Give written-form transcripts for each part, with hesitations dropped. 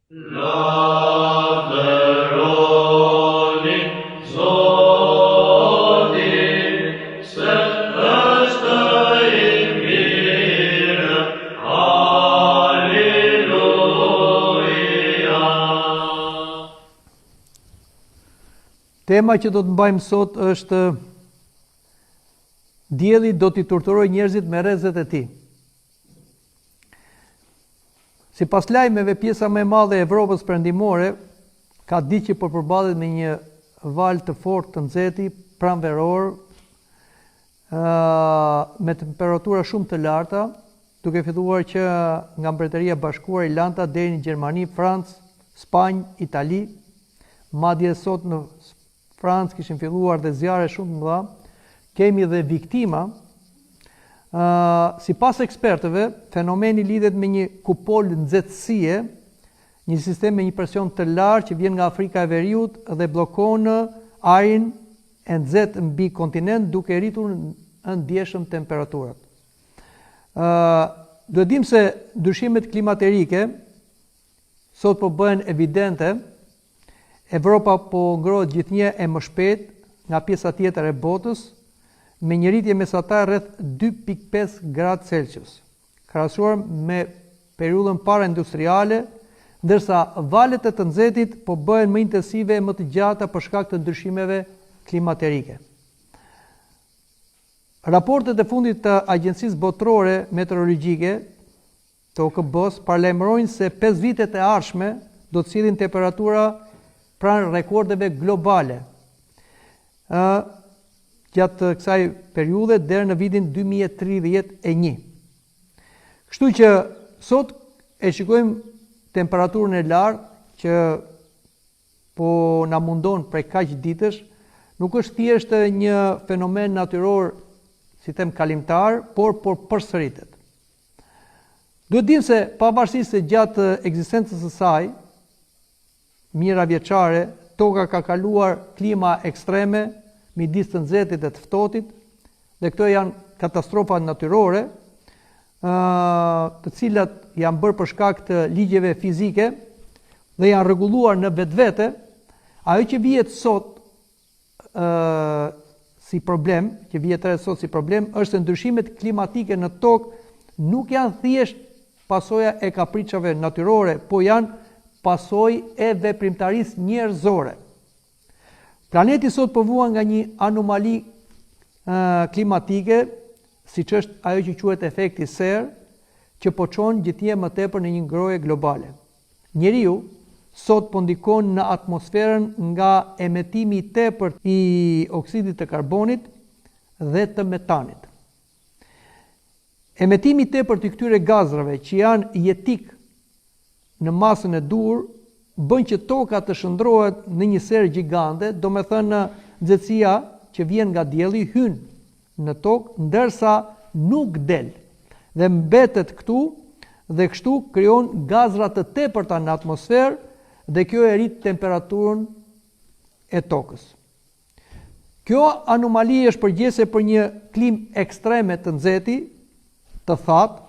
Lavdëroni Zotin, se është i mirë. Halleluja. Tema që do të mbajmë sot është dielli do t'i torturojë njerëzit me rrezet e tij. Sipas lajmeve, pjesa më e madhe e Evropës perëndimore ka ditë që po përballet me një val të fortë të nxehti pranveror, me temperatura shumë të larta, duke filluar që nga Mbretëria e Bashkuar, Irlanda deri në Gjermani, Francë, Spanjë, Itali. Madje sot në Francë kishin filluar dhe zjarre shumë të mëdha. Kemi dhe viktima. Sipas ekspertëve, fenomeni lidhet me një kupol nxehtësie, një sistem me një presion të lartë që vjen nga Afrika e Veriut dhe bllokon ajrin e nxehtë mbi kontinent, duke rritur në ndjeshëm temperaturat. Duhet dim se ndryshimet klimaterike sot po bëhen evidente. Evropa po ngrohet gjithnjë e më shpejt nga pjesa tjetër e botës, me një rritje mesatare rreth 2.5 gradë Celsius, krahasuar me periudhën para-industriale, ndërsa valet e të nxehtit po bëhen më intensive e më të gjata për shkak të ndryshimeve klimaterike. Raportet e fundit të Agjencisë Botërore Meteorologjike, të OKB-s, paralajmërojnë se 5 vitet e ardhshme do të sillin temperatura pranë rekordeve globale gjatë kësaj periudhe deri në vitin 2031. Kështu që sot e shikojmë temperaturën e lartë që po na mundon prej kaq ditësh, nuk është thjesht një fenomen natyror, si them, kalimtar, por përsëritet. Duhet dim se pavarësisht se gjatë ekzistencës së saj, mijëra vjeçare, toka ka kaluar klima ekstreme midis të nxehtit dhe të ftohtit, dhe këto janë katastrofa natyrore, të cilat janë bërë për shkak të ligjeve fizike dhe janë rregulluar në vetvete. Ajo që vihet sot si problem, është se ndryshimet klimatike në tokë nuk janë thjesht pasoja e kapriçave natyrore, po janë pasojë e veprimtarisë njerëzore. Planeti sot po vuan nga një anomali klimatike, siç është ajo që quhet efekti serë, që po çon gjithnjë më tepër në një ngrohje globale. Njeriu sot po ndikon në atmosferën nga emetimi i tepërt i oksidit të karbonit dhe të metanit. Emetimi i tepërt i këtyre gazrave që janë jetik në masën e dur bën që toka të shndrohet në një serë gjigande, domethënë nxehtësia që vjen nga dielli hyn në tokë ndërsa nuk del dhe mbetet këtu dhe kështu krijon gazra të tepërta në atmosferë dhe kjo e rrit temperaturën e tokës. Kjo anomali është përgjese për një klimë ekstreme të nxehti, të thatë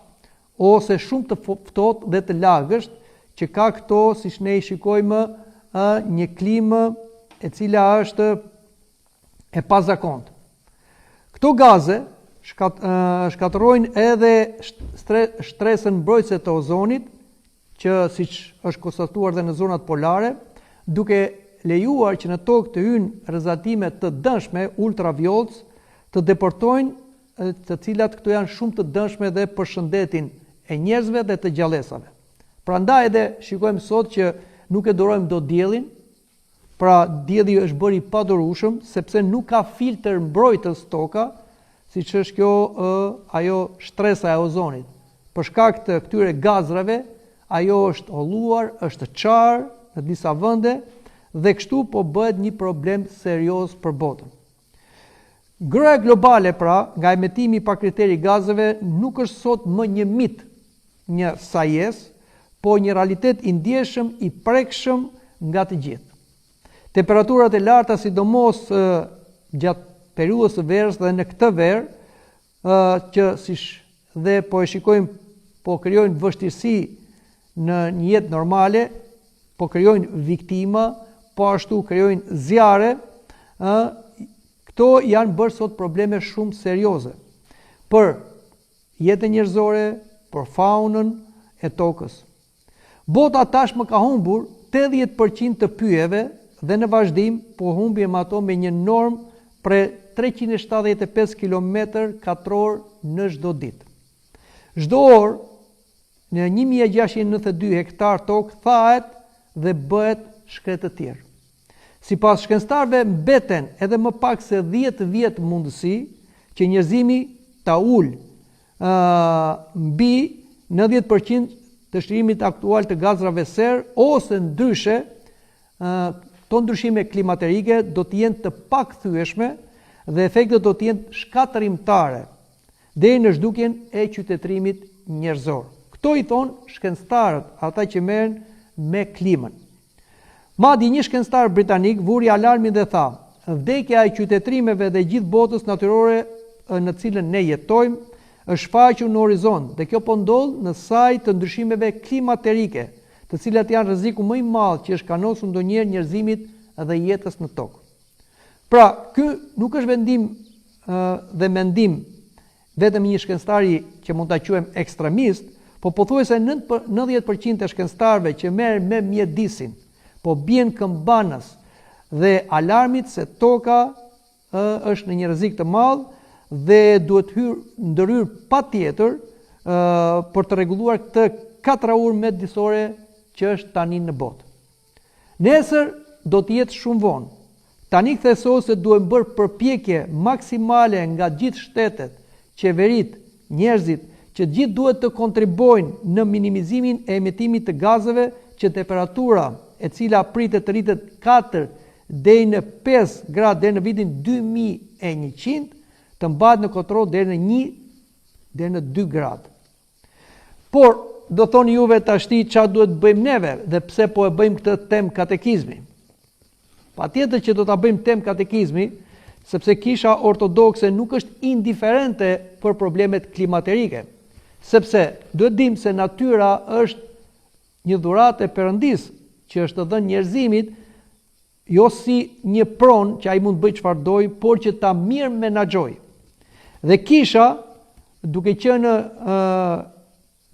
ose shumë të ftohtë dhe të lagësht, që ka këto, siç ne i shikojmë, një klimë e cila është e pazakontë. Këto gaze shkatërrojnë edhe shtresën mbrojtëse të ozonit, që siç është konstatuar dhe në zonat polare, duke lejuar që në tokë të hyjnë rrezatime të dëmshme ultravioletës, të deportojnë, të cilat këto janë shumë të dëmshme dhe për shëndetin e njerëzve dhe të gjallësave. Prandaj edhe shikojmë sot që nuk e durojmë dot diellin, pra dielli është bërë i padurueshëm sepse nuk ka filtr mbrojtës toka, siç është kjo ajo shtresa e ozonit. Për shkak të këtyre gazrave, ajo është holluar, është çarë në disa vende dhe kështu po bëhet një problem serioz për botën. Ngrohja globale, pra, nga emetimi pa kriteri gazeve nuk është sot më një mit, një sajes, po një realitet i ndjeshëm, i prekshëm nga të gjithë. Temperaturat e larta, sidomos gjatë periudhës së verës dhe në këtë verë, që siç dhe po e shikojmë, po krijojnë vështirësi në një jetë normale, po krijojnë viktima, po ashtu krijojnë zjarre. Këto janë bërë sot probleme shumë serioze për jetën njerëzore, për faunën e tokës. Bota tashmë ka humbur 80% të pyjeve dhe në vazhdim po humbim ato me një normë për 375 km2 në çdo ditë. Çdo orë në 1692 hektar tokë thahet dhe bëhet shkretë të tjerë. Sipas shkencëtarëve mbeten edhe më pak se 10 vjet mundësi që njerëzimi ta ul mbi 90% të shërimit aktual të gazrave serë, ose ndryshe këto ndryshime klimaterike do të jenë të pakthyeshme dhe efektet do të jenë shkatërimtare deri në zhdukjen e qytetërimit njerëzor. Këto i thonë shkencëtarët, ata që merren me klimën. Madje një shkencëtar britanik vuri alarmin dhe tha: vdekja e qytetërimeve dhe gjithë botës natyrore në cilën ne jetojmë është shfaqur në horizont dhe kjo po ndodh në saj të ndryshimeve klimaterike, të cilat janë rreziku më i madh që është kanosur ndonjëherë njerëzimit dhe jetës në tokë. Pra, ky nuk është vendim dhe mendim vetëm një shkencëtari që mund ta quajmë ekstremist, po pothuajse 90% e shkencëtarëve që merren me mjedisin, po bien këmbanës dhe alarmit se toka është në një rrezik të madh dhe duhet ndërhyr patjetër për të rregulluar këtë katraur mjedisorë që është tani në botë. Nesër do të jetë shumë vonë. Tani thesohet se duhet bërë përpjekje maksimale nga gjithë shtetet, qeveritë, njerëzit, që gjithë duhet të kontribojnë në minimizimin e emitimit të gazeve që temperatura e cila pritet të rritet 4 deri në 5 gradë deri në vitin 2100 të mbahet në kontroll deri në 1 deri në 2 gradë. Por do thoni juve tashti çfarë duhet bëjmë neve dhe pse po e bëjmë këtë temë katekizmi. Patjetër që do ta bëjmë temë katekizmi, sepse Kisha Ortodokse nuk është indiferente për problemet klimaterike, sepse duhet dimë se natyra është një dhuratë e Perëndis që është dhënë njerëzimit, jo si një pronë që ai mund të bëjë çfarë dojë, por që ta mirë menaxhojë. Dhe Kisha, duke qenë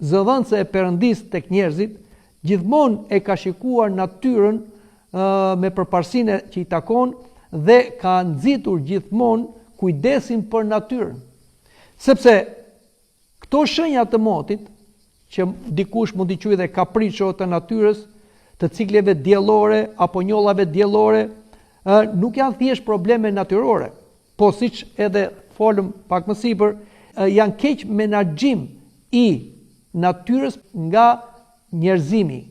zëdhënëse e Perëndis tek njerëzit, gjithmonë e ka shikuar natyrën me përparësinë që i takon dhe ka nxitur gjithmonë kujdesin për natyrën. Sepse këto shenja të motit, që dikush mund t'i quajë dhe kapriço të natyrës, të cikleve diellore apo njollave diellore, nuk janë thjesht probleme natyrore, po siç edhe folëm pak më sipër, janë keq menaxhim i natyrës nga njerëzimi,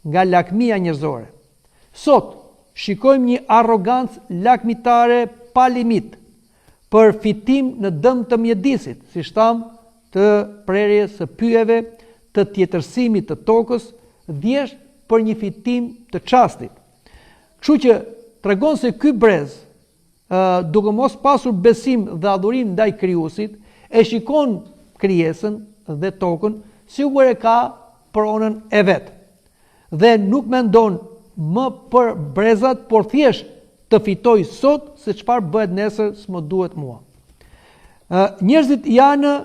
nga lakmia njerëzore. Sot shikojmë një arrogancë lakmitare pa limit për fitim në dëm të mjedisit, si tham, të prerjes së pyjeve, të tjetërsimit të tokës, thjesht për një fitim të çastit. Kështu që tregon se ky brez, duke mos pasur besim dhe adhurim ndaj krijuesit, e shikon krijesën dhe tokën sikur e ka pronën e vet. Dhe nuk mendon më për brezat, por thjesht të fitoj sot se çfarë bëhet nesër s'më duhet mua. Njerëzit janë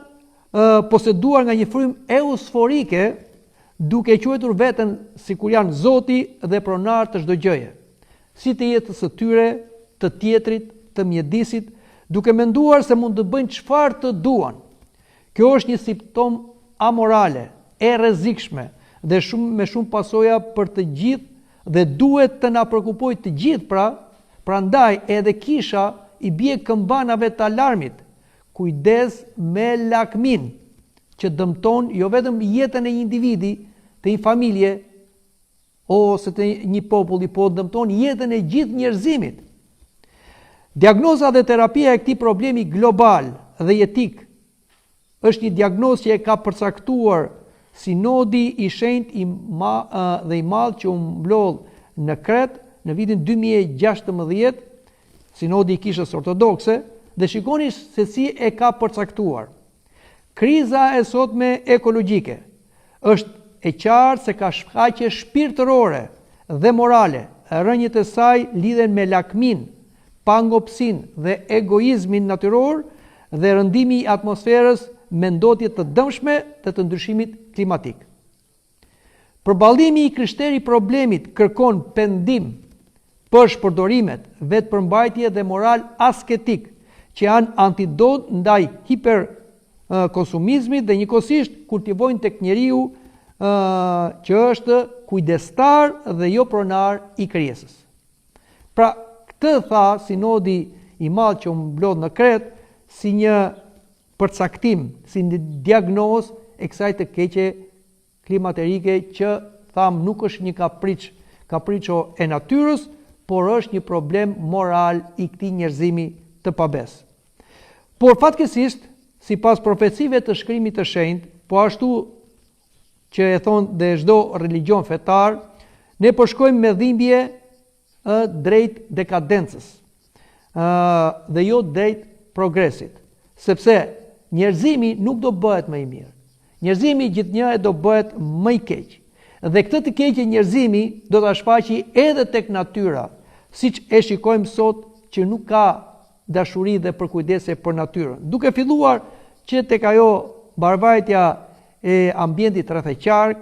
poseduar nga një frymë eusforike, duke quajtur veten sikur janë zoti dhe pronar të çdo gjëje, si të jetës së tyre, të tjetrit, të mjedisit, duke menduar se mund të bëjnë çfarë të duan. Kjo është një simptom amorale, e rrezikshme dhe me shumë pasoja për të gjithë dhe duhet të na shqetësojë të gjithë. Prandaj edhe Kisha i bie këmbanave të alarmit. Kujdes me lakmin që dëmton jo vetëm jetën e një individi, të një familje ose të një populli, po dëmton jetën e gjithë njerëzimit. Diagnoza dhe terapia e këtij problemi global dhe jetik është një diagnozë që e ka përcaktuar Sinodi i Shenjtë dhe i Madh që u mblodh në Kret në vitin 2016, Sinodi i Kishës Ortodokse, dhe shikoni se si e ka përcaktuar. Kriza e sotme ekologjike është e qartë se ka shkaqe shpirtërore dhe morale, rënjët e saj lidhen me lakmin, pangopsin dhe egoizmin natyror dhe rëndimi i atmosferës me ndotje të dëmshme të ndryshimit klimatik. Përballimi i krishteri problemit kërkon pendim për shpërdorimet, vetëpërmbajtje dhe moral asketik, që janë antidot ndaj hiperkonsumizmit dhe njëkohësisht kultivojnë tek njeriu që është kujdestar dhe jo pronar i krijesës. Pra, këtë tha sinodi i madh që u mblodh në Kret si një përcaktim, si një diagnozë e kësaj të keqe klimaterike që tham nuk është një kapriço e natyrës, por është një problem moral i këtij njerëzimi të pabes. Por fatkeqësisht, sipas profecive të Shkrimit të Shenjtë, po ashtu që e thonë dhe çdo religjion fetar, ne po shkojmë me dhimbje drejt dekadencës dhe jo drejt progresit, sepse njerëzimi nuk do bëhet më i mirë. Njerëzimi gjithnjë do bëhet më i keq. Dhe këtë të keqe njerëzimi do ta shfaqi edhe tek natyra, siç e shikojmë sot që nuk ka dashuri dhe përkujdese për natyrën. Duke filluar që tek ajo mbarvajtja e ambientit rrethëqark,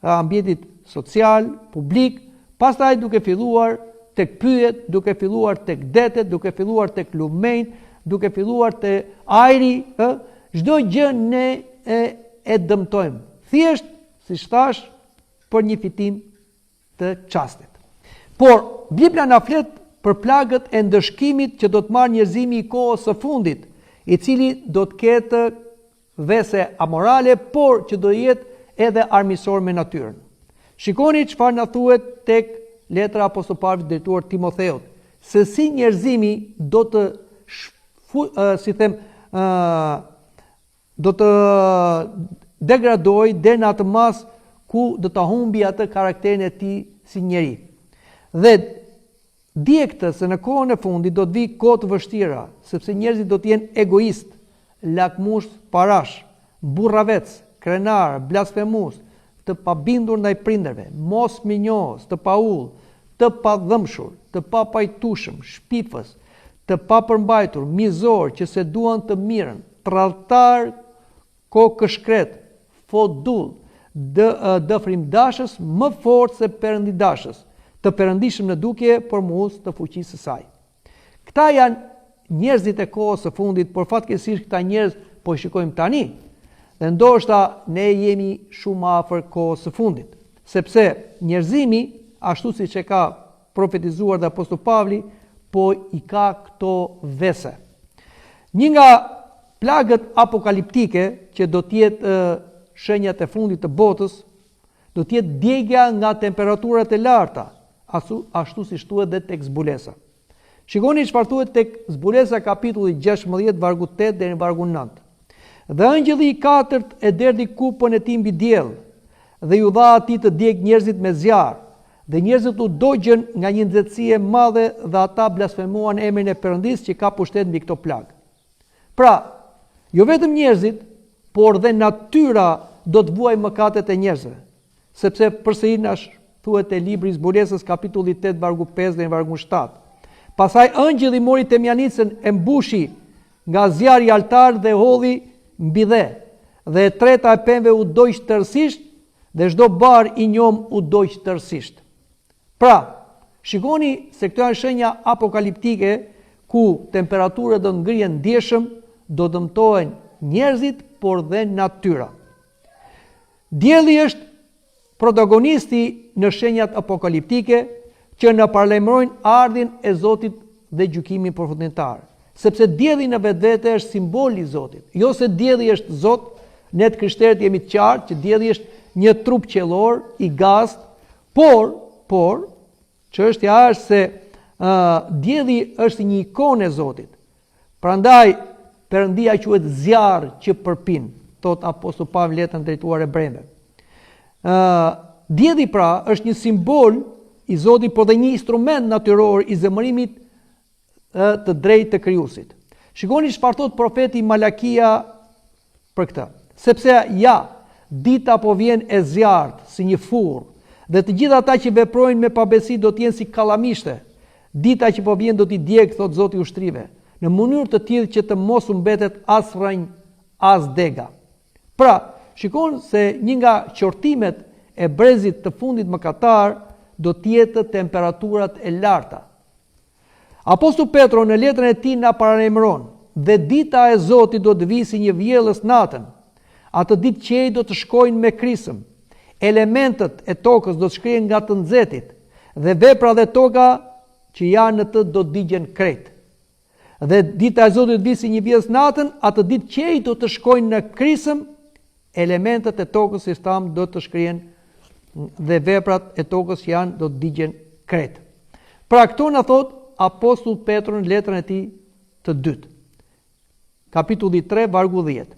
ambientit social, publik, pastaj duke filluar tek pyjet, duke filluar tek detet, duke filluar tek lumejt, duke filluar te ajri, çdo gjë ne e dëmtojmë. Thjesht, siç thash, për një fitim të çastit. Por Bibla na flet për plagët e ndëshkimit që do të marrë njerëzimi i kohës së fundit, i cili do të ketë vese amorale, por që do jetë edhe armiqësor me natyrën. Shikoni çfarë na thuhet tek letra e Apostullit Pavlit drejtuar Timotheut, se si njerëzimi do të do të degradojë deri në atë mas ku do ta humbi atë karakterin e tij si njeri. Dhe dije këtë se në kohën e fundit do të vi kohë të vështira, sepse njerëzit do të jenë egoist, lakmush, parash, burravec, krenar, blasfemus, të pabindur ndaj prindërve, mos minjohës, të paull, të padhëmshur, të papajtushëm, shpifës, të papërmbajtur, mizor, që se duan të mirën, tradhtar, kokëshkret, fodull, dëfrimdashës, më fort se perëndidashës, të perëndishëm në dukje, por mos të fuqisë së saj. Këta janë njerëzit e kohës së fundit, por fatkeqësisht këta njerëz po i shikojmë tani. Dhe ndoshta ne jemi shumë afër kohës së fundit, sepse njerëzimi, ashtu siç e ka profetizuar dhe Apostulli Pavli, po i ka këto vese. Një nga plagët apokaliptike që do të jetë shenjat e fundit të botës, do të jetë djegja nga temperaturat e larta, ashtu si thuhet dhe tek zbulesa. Shikoni çfarë thuhet tek zbulesa kapitulli 16 vargu 8 deri në vargun 9. Dhe angjëlli i katërt e derdhi kupën e tij mbi diell, dhe ju dha atij të djeg njerëzit me zjarr, dhe njerëzit u dogjën nga një nxehtësi e madhe dhe ata blasfemuan emrin e Perëndisë që ka pushtet mbi këto plagë. Pra, jo vetëm njerëzit, por dhe natyra do të vuajë mëkatet e njerëzve, sepse përsëri na thuhet te libri i zbulesës kapitulli 8 vargu 5 deri në vargun 7. Pastaj angjëlli mori temjanicën e mbushi nga zjarri i altar dhe hodhi mbi dhe e treta e pemëve u doq tërësisht dhe çdo bar i njom u doq tërësisht. Pra, shikoni se këto janë shenja apokaliptike ku temperaturat do ngrihen ndjeshëm, do dëmtohen njerëzit, por dhe natyra. Dielli është protagonisti në shenjat apokaliptike që na paralajmërojnë ardhin e Zotit dhe gjykimin përfundimtar. Sepse dielli në vetvete është simbol i Zotit. Jo se dielli është Zot, ne të krishterët jemi të qartë që dielli është një trup qiellor i gazt, por çështja është se dielli është një ikonë e Zotit. Prandaj Perëndia quhet zjarr që përpin, thot Apostulli Pavli letrën drejtuar Hebrejve. Dielli pra është një simbol i Zotit, por dhe një instrument natyror i zemërimit të drejtë të krijuesit. Shikoni çfarë thot profeti Malakia për këtë. Sepse ja, dita po vjen e zjarrt si një furr Dhe të gjitha ata që veprojnë me pabesi do të jenë si kallamishte. Dita që po vjen do t'i djeg, thot Zoti i ushtrive, në mënyrë të tillë që të mos u mbetet as rrënj, as dega. Pra, shikon se një nga qortimet e brezit të fundit mëkatar do të jetë temperaturat e larta. Apostulli Petro në letrën e tij na paralajmëron, dhe dita e Zotit do të vijë si një vjellës natën. Atë ditë qej do të shkojnë me krisëm. Elementet e tokës do të shkrihen nga të nxehtit dhe vepra dhe toka që janë në të do të digjen krejt. Dhe dita e Zotit do të vijë si një vjellës natën, atë ditë qej do të shkojnë në krisëm, elementet e tokës si tham do të shkrihen dhe veprat e tokës që janë do të digjen krejt. Pra këto na thot Apostulli Petro në letrën e tij të dytë. Kapitulli 3 vargu 10.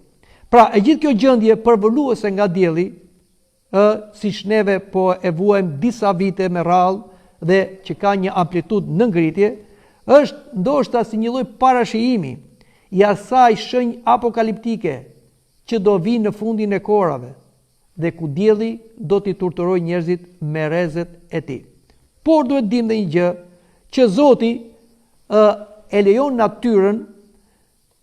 Pra e gjithë kjo gjendje përvoluese nga dielli, siç neve po e vuajmë disa vite me radhë dhe që ka një amplitudë në ngritje, është ndoshta si një lloj parashijimi i asaj shenjë apokaliptike që do vinë në fundin e kohërave dhe ku dielli do t'i turturojë njerëzit me rrezet e tij. Por duhet dim dhe një gjë, që Zoti e lejon natyrën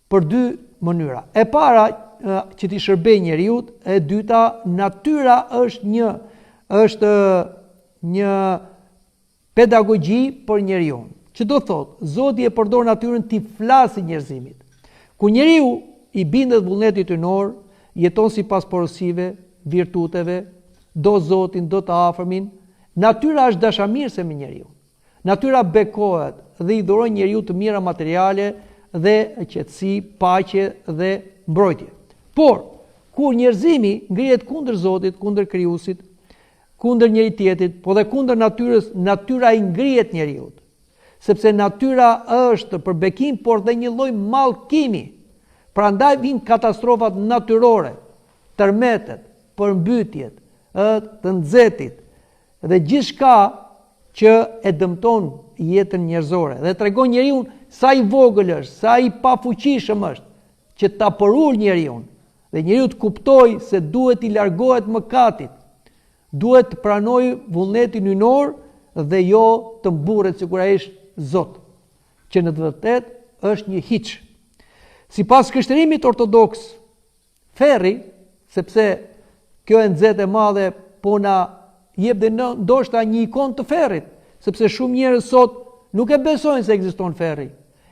për dy mënyra. E para që t'i shërbejë njeriu, e dyta natyra është një pedagogji për njeriu. Që do thotë, Zoti e përdor natyrën t'i flasë njerëzimit. Ku njeriu i bindet vullnetit hyjnor, jeton sipas porosive, virtuteve, do Zotin, do të afërmin, natyra është dashamirëse me njeriu. Natyra bekohet dhe i dhuron njeriu të mira materiale dhe qetësi, paqe dhe mbrojtje. Por, kur njerëzimi ngrihet kundër Zotit, kundër krijuesit, kundër njëri tjetrit, po dhe kundër natyrës, natyra i ngrihet njeriu. Sepse natyra është për bekim, por dhe një lloj mallkimi. Prandaj vijnë katastrofat natyrore, tërmetet, përmbytjet, të nxehtit dhe gjithçka që e dëmton jetën njerëzore dhe tregon njeriu sa i vogël është, sa i pafuqishëm është, që ta përul njeriu dhe njeriu të kuptoj se duhet i largohet mëkatit, duhet të pranojë vullnetin hyjnor dhe jo të mburret sikur ai është Zot, që në të vërtetë është një hiç. Sipas krishterimit ortodoks, ferri, sepse kjo e nxehtë e madhe po na jep dhe ndoshta një ikon të ferrit, sepse shumë njerëz sot nuk e besojnë se ekziston ferri.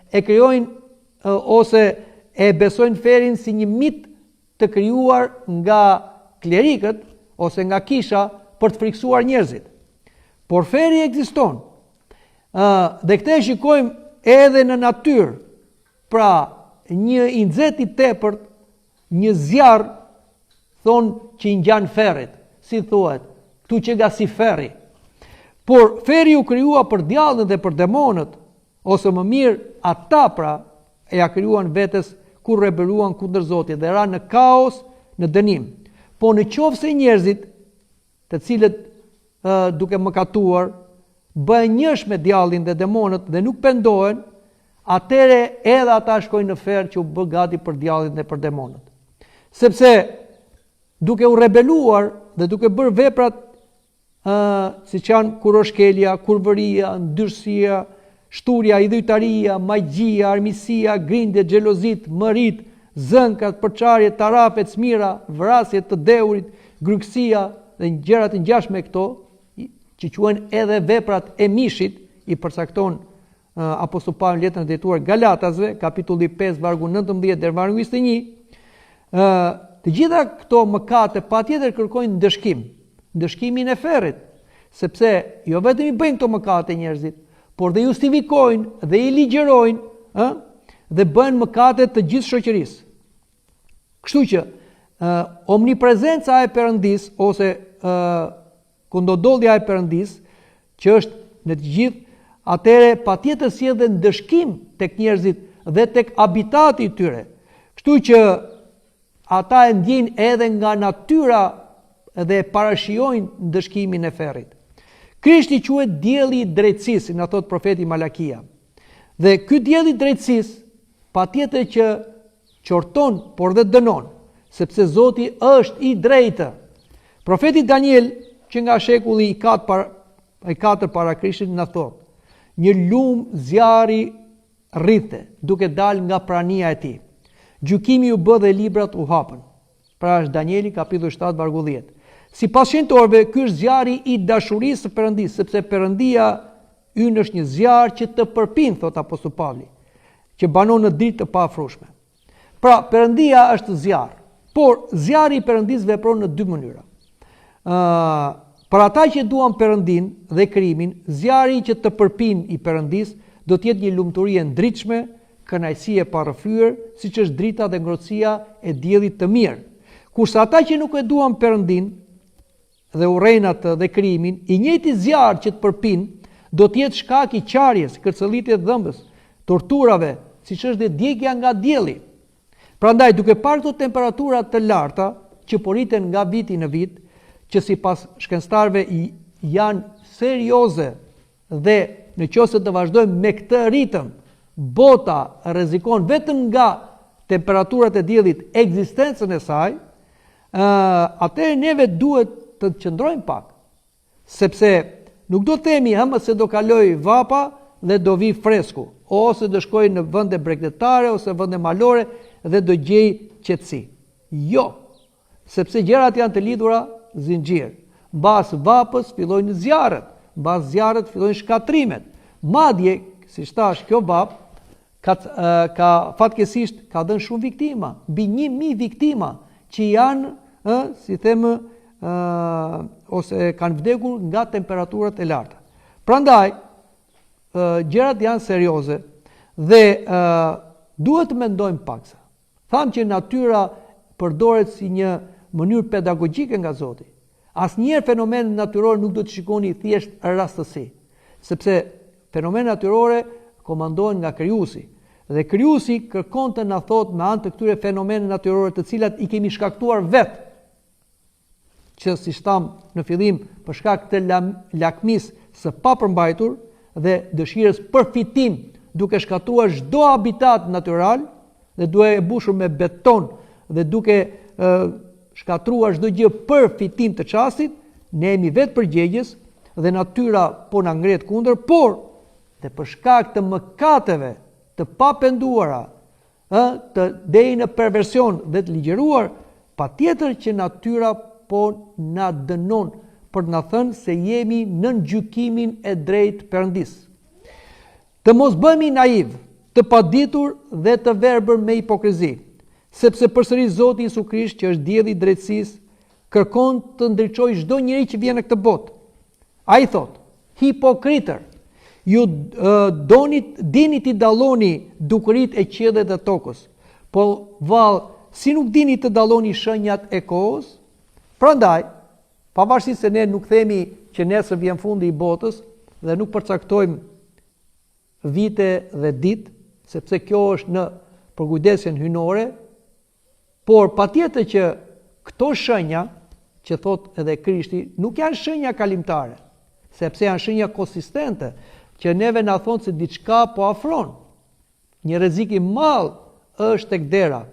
E krijojnë ose e besojnë ferrin si një mit të krijuar nga klerikët ose nga kisha për të friksuar njerëzit. Por ferri ekziston. Dhe këtë e shikojmë edhe në natyrë. Pra, një i nxehtë i tepërt, një zjarr thonë që i ngjan ferrit, si thuhet, këtu që nga si ferri. Por ferri u krijua për djallën dhe për demonët, ose më mirë ata pra e ja krijuan vetes kur rebeluan kundër Zotit dhe ranë në kaos, në dënim. Po në qoftë se njerëzit, të cilët duke mëkatuar, bëhen njësh me djallin dhe demonët dhe nuk pendohen, atëre edhe ata shkojnë në ferr që u bë gati për djallin dhe për demonët. Sepse duke u rebeluar dhe duke bërë veprat si që janë kuroshkelja, kurvëria, ndyrësia, shturja, idhujtaria, magjia, armisia, grindje, xhelozit, mërit, zënkat, përçarje, tarafet, smira, vrasje të deurit, grykësia dhe gjërat e ngjashme këto, që quhen edhe veprat e mishit, i përcakton Apostulli Pavli në letrën e drejtuar Galatasve, kapitulli 5 vargu 19 deri vargu 21. Të gjitha këto mëkate patjetër kërkojnë ndëshkimin e ferrit, sepse jo vetëm i bëjnë këto mëkate njerëzit, por dhe justifikojnë dhe i ligjerojnë, dhe bëjnë mëkate të gjithë shoqërisë. Kështu që omniprezenca e Perëndis ose kundododhja e Perëndis, që është në të gjithë, atëre patjetër sjell dhe ndëshkim tek njerëzit dhe tek habitati i tyre. Kështu që ata e ndjejnë edhe nga natyra dhe parashijojnë ndëshkimin e ferrit. Krishti quhet dielli i drejtësisë, na thot profeti Malakia. Dhe ky dielli i drejtësisë patjetër që qorton, por dhe dënon, sepse Zoti është i drejtë. Profeti Daniel që nga shekulli i 4 para Krishtit na thot, një lumë zjarri rrite, duke dalë nga prania e tij. Gjykimi u bë dhe librat u hapën. Pra është Danieli kapitulli 7 vargu 10. Sipas shenjtorëve, ky është zjarri i dashurisë së Perëndisë, sepse Perëndia ynë është një zjarr që të përpin, thot apostulli Pavli, që banon në dritë të paafrueshme. Pra, Perëndia është zjarr, por zjarri i Perëndisë vepron në dy mënyra. Për ata që duan Perëndin dhe krijimin, zjarri që të përpin i Perëndisë do të jetë një lumturi e ndritshme, kënaqësi e parrëfyer, siç është drita dhe ngrohtësia e diellit të mirë. Kurse ata që nuk e duan Perëndin dhe urrejnat dhe krijimin, i njëjti zjarr që të përpin do të jetë shkak i qarjes, kërcëllitjes dhëmbës, torturave, siç është dhe djegja nga dielli. Prandaj, duke parë këto temperatura të larta që poriten nga viti në vit, që sipas shkencëtarëve janë serioze dhe nëse të vazhdojmë me këtë ritëm, bota rrezikon vetëm nga temperaturat e diellit ekzistencën e saj, atëherë neve duhet të qëndrojmë pak, sepse nuk do të themi se do kaloj vapa dhe do vi fresku, ose do shkoj në vende bregdetare ose vende malore dhe do gjej qetësi. Jo, sepse gjërat janë të lidhura zinxhir. Mbas vapës fillojnë zjarret, mbas zjarret fillojnë shkatrimet. Madje, siç thash, kjo vap ka fatkeqësisht ka dhënë shumë viktima, mbi 1000 viktima që janë, si them, ose kanë vdekur nga temperaturat e larta. Prandaj, gjërat janë serioze dhe duhet të mendojmë paksa. Tham që natyra përdoret si një mënyrë pedagogjike nga Zoti. Asnjëherë fenomenet natyrore nuk do të shikoni thjesht rastësi, sepse fenomenet natyrore komandohen nga Krijuesi. Dhe Krijuesi kërkon të na thotë me anë të këtyre fenomeneve natyrore të cilat i kemi shkaktuar vetë, që si tham në fillim për shkak të lakmisë së papërmbajtur dhe dëshirës për fitim, duke shkatruar çdo habitat natyral dhe duke e mbushur me beton dhe duke shkatruar çdo gjë për fitim të çastit, ne jemi vetë përgjegjës dhe natyra po na ngret kundër, por dhe për shkak të mëkateve të papenduara, të deri në perversion dhe të ligjëruar, patjetër që natyra po na dënon për të na thënë se jemi në gjykimin e drejtë Perëndis. Të mos bëhemi naiv, të paditur dhe të verbër me hipokrizi, sepse përsëri Zoti Jezu Krisht, që është dielli i drejtësisë, kërkon të ndriçojë çdo njeri që vjen në këtë botë. Ai thot: "Hipokritër, ju dini t'i dalloni dukuritë e qiellit dhe tokës, po vallë, si nuk dini të dalloni shenjat e kohës?" Prandaj, pavarësisht se ne nuk themi që nesër vjen fundi i botës dhe nuk përcaktojmë vite dhe ditë, sepse kjo është në përkujdesjen hyjnore, por patjetër që këto shenja, që thot edhe Krishti, nuk janë shenja kalimtare, sepse janë shenja konsistente, që neve na thonë se diçka po afron. Një rrezik i madh është tek dera.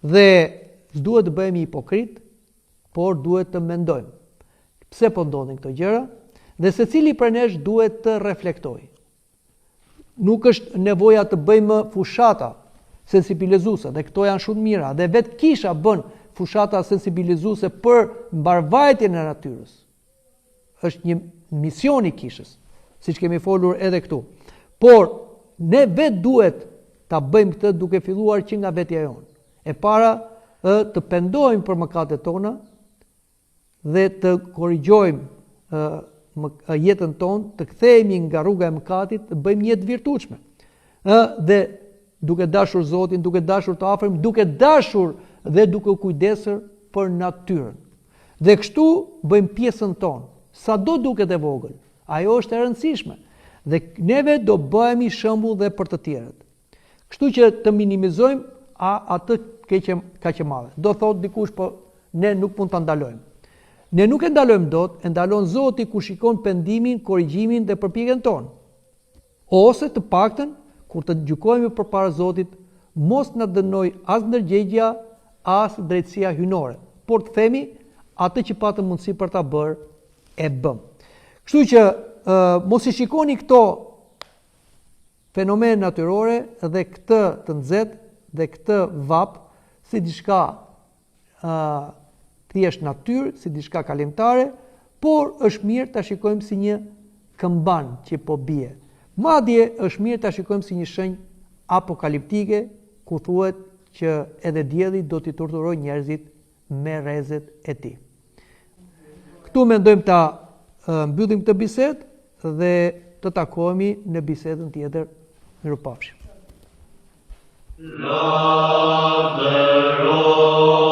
Dhe s'duhet të bëhemi hipokrit, por duhet të mendojmë. Pse po ndodhin këto gjëra? Dhe secili prej nesh duhet të reflektojë. Nuk është nevoja të bëjmë fushata sensibilizuese, dhe këto janë shumë mira, dhe vetë kisha bën fushata sensibilizuese për mbarvajtjen e natyrës. Është një mision i kishës, siç kemi folur edhe këtu. Por ne vetë duhet ta bëjmë këtë duke filluar që nga vetja jonë. E para, të pendohemi për mëkatet tona dhe të korrigjojmë jetën tonë, të kthehemi nga rruga e mëkatit, të bëjmë një jetë virtueshme. Dhe duke dashur Zotin, duke dashur të afërm, duke dashur dhe duke u kujdesur për natyrën. Dhe kështu bëjmë pjesën tonë, sado duket e vogël. Ajo është e rëndësishme. Dhe neve do bëhemi shembull dhe për të tjerët. Kështu që të minimizojmë atë kaq e madhe. Do thotë dikush, po ne nuk mund ta ndalojmë. Ne nuk e ndalojmë dot, e ndalon Zoti ku shikon pendimin, korrigjimin dhe përpjekjen tonë. Ose të paktën, kur të gjykohemi përpara Zotit, mos na dënoj as ndërgjegja, as drejtësia hyjnore, por të themi atë që patëm mundësi për ta bërë e bëm. Kështu që mos i shikoni këto fenomen natyrore dhe këtë të nxehtë dhe këtë vap si diçka thjesht natyrë, si diçka kalimtare, por është mirë ta shikojmë si një këmban që po bie. Madje është mirë ta shikojmë si një shenjë apokaliptike ku thuhet që edhe dielli do t'i torturojë njerëzit me rrezet e tij. Këtu mendojmë ta mbyllim këtë bisedë dhe të takohemi në bisedën tjetër. Mirupafshim. Love the Lord.